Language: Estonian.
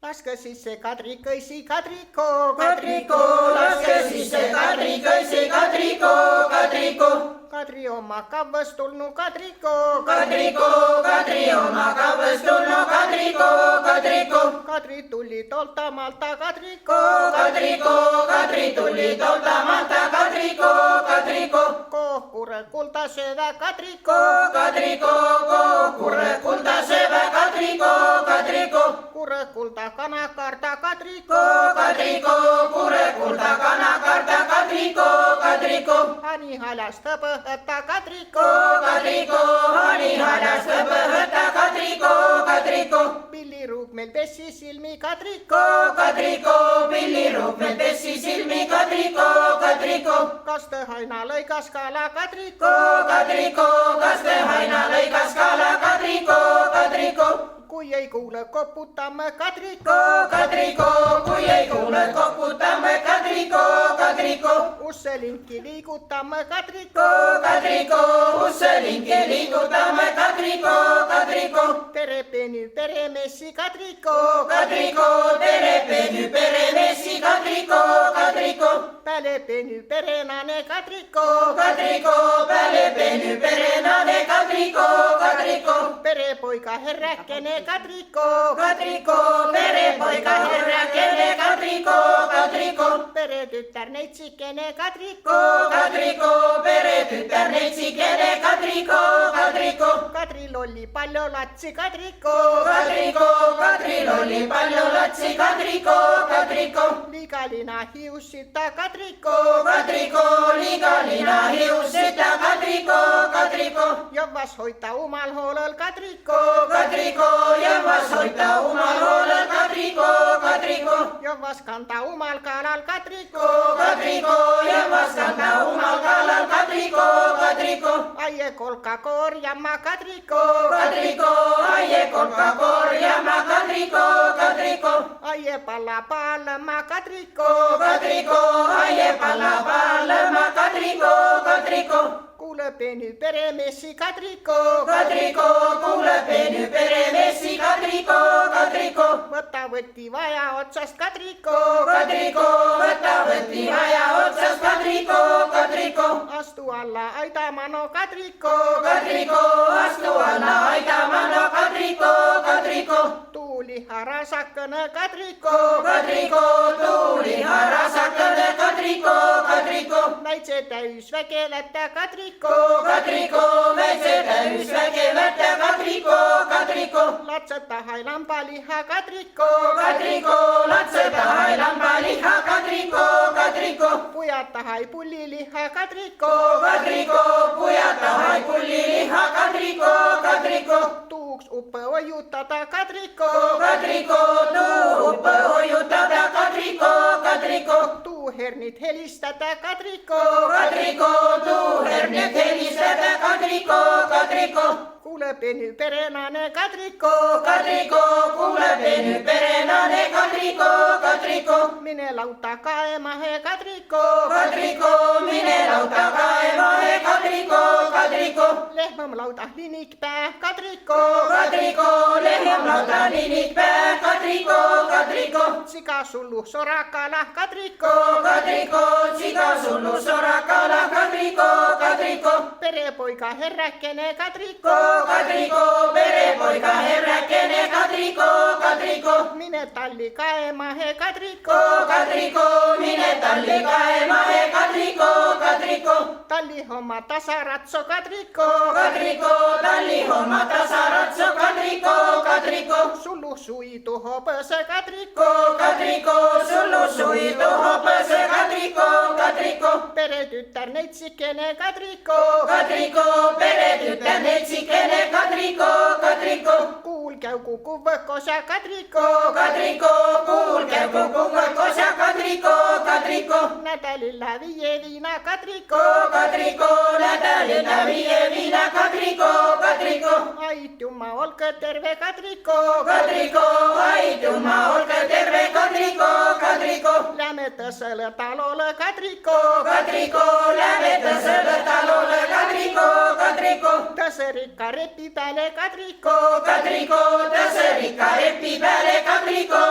Laske sisse kadrikõisi, kadriko, Kadriko, laske sisse kadrikõisi, kadriko, kadriko. Kadri oma kavvas tulnu kadriko, Kadriko, Kadri oma kavvas tulnu, kadriko, kadriko. Kadri tuli tolta Malta kadriko, Kadriko, Kadri tuli tolta Malta, kadriko, kadriko. kohkure kulta syövä kadriko, Kadriko, kohkure kulta syövä, kadriko, kadriko. kure kulta kanakarta kadriko, Kadriko, kure kulta kanakarta, kadriko, kadriko. hani halasta pöhöttä kadriko, Kadriko, hani halasta pöhöttä, kadriko, kadriko. pilliruuk meil pessi silmi kadriko, Kadriko, pilliruukmel pessi silmi, kadriko, kadriko. kaste haina lõikas kala kadriko, Kadriko, kas te aina lõikas kala, kadriko, kadriko. kui ei kuule koputame kadriko, Kadriko, kui ei kuule, koputame, kadriko, kadriko. usselinki liigutame kadriko, Kadriko, usselinki liigutame, kadriko, kadriko. tere peny peremessi kadriko, Kadriko, tere peny peremessi, kadriko, kadriko. pääle peny perenane kadriko, Kadriko, päälle peny perenane, kadriko, kadriko. perepoika herräkkene kadriko, Kadriko, perepoika herräkene, kadriko, kadriko. peretyttär neitsikene kadriko, Kadriko, peretyttär neitsikene, kadriko, kadriko. Kadril oli palju latsi kadriko, Kadriko, Kadril oli palju latsi, kadriko, kadriko. liigalina hiussita kadriko, Kadriko, liigalina hiussita, kadriko, kadriko. jovvas hoita umal hoolel kadriko, Kadriko, jõuas hoita omal hoolel, kadriko, kadriko. jovvas kanta umal kalal kadriko, Kadriko, jõuas kanda omal kallal, kadriko, kadriko. aie kolka korjama kadriko, Kadriko, aie kolka korjama, kadriko, kadriko. aie palla pallama kadriko, Kadriko, aie palla pallama, kadriko, kadriko. kuule peny peremessi kadriko, Kadriko, kuuleb nüüd peremessi, kadriko, kadriko. võta võti vaja otsast kadriko, Kadriko, võta võti aja otsast, kadriko, kadriko. astu alla aidamano kadriko, Kadriko, astu alla aitama, no kadriko, kadriko. tuuliha rasakene kadriko, Kadriko, tuuli harasakene, kadriko, kadriko. naitse täis vägevätä kadriko, Kadriko, väikse täys vägevätä, kadriko, kadriko. latseta hailampaliha kadriko, Kadriko, latseta hailambaliha, kadriko, kadriko. pujata hai pulliliha kadriko, Kadriko, pujata hai pulliliha, kadriko, kadriko. tuuks uppe ojutada kadriko, Kadriko, tuuppe hoiutada, kadriko, kadriko. tuuhernit helistada kadriko, Kadriko, tuuhernet helistada, kadriko, kadriko. kuule peny perenane kadriko, Kadriko, kuuleb nüüd perenane, kadriko, kadriko. mine lauta kaemahe kadriko, Kadriko, mine lauta kaemahe, kadriko, kadriko. lehmam lauta linikpää kadriko, Kadriko, lehm lauta linikpää, kadriko, kadriko. sika sullu sorakala kadriko, Kadriko, siga sullu sorakala, kadriko, kadriko. perepoika herräkkene kadriko, Kadriko, perepoika herräkene, kadriko, kadriko. mine talli kaemahe kadriko, Kadriko, mine talli kaemahe, kadriko, kadriko. talli homma tasaratso kadriko, Kadriko, talli homma tasaratso, kadriko, kadriko. sullu suitu hopöse kadriko, Kadriko, sullu suitu hopese, kadriko, kadriko. peretyttär neitsikene kadriko, Kadriko, peretytär neitsikene, kadriko, kadriko. kuul käy kukuvõkosa kadriko, Kadriko, kuulge kosa, kadriko, kadriko. nädalilla viina kadriko, Kadriko, nädalina viina, kadriko, kadriko. aituma olge terve kadriko, Kadriko, aituma, olge terve, kadriko, kadriko. lähme tõsele talole kadriko, Kadriko, lähme tõsele talole, kadriko, kadriko. tõserikka repi peale kadriko, Kadriko, tõserikka repi peale, kadriko,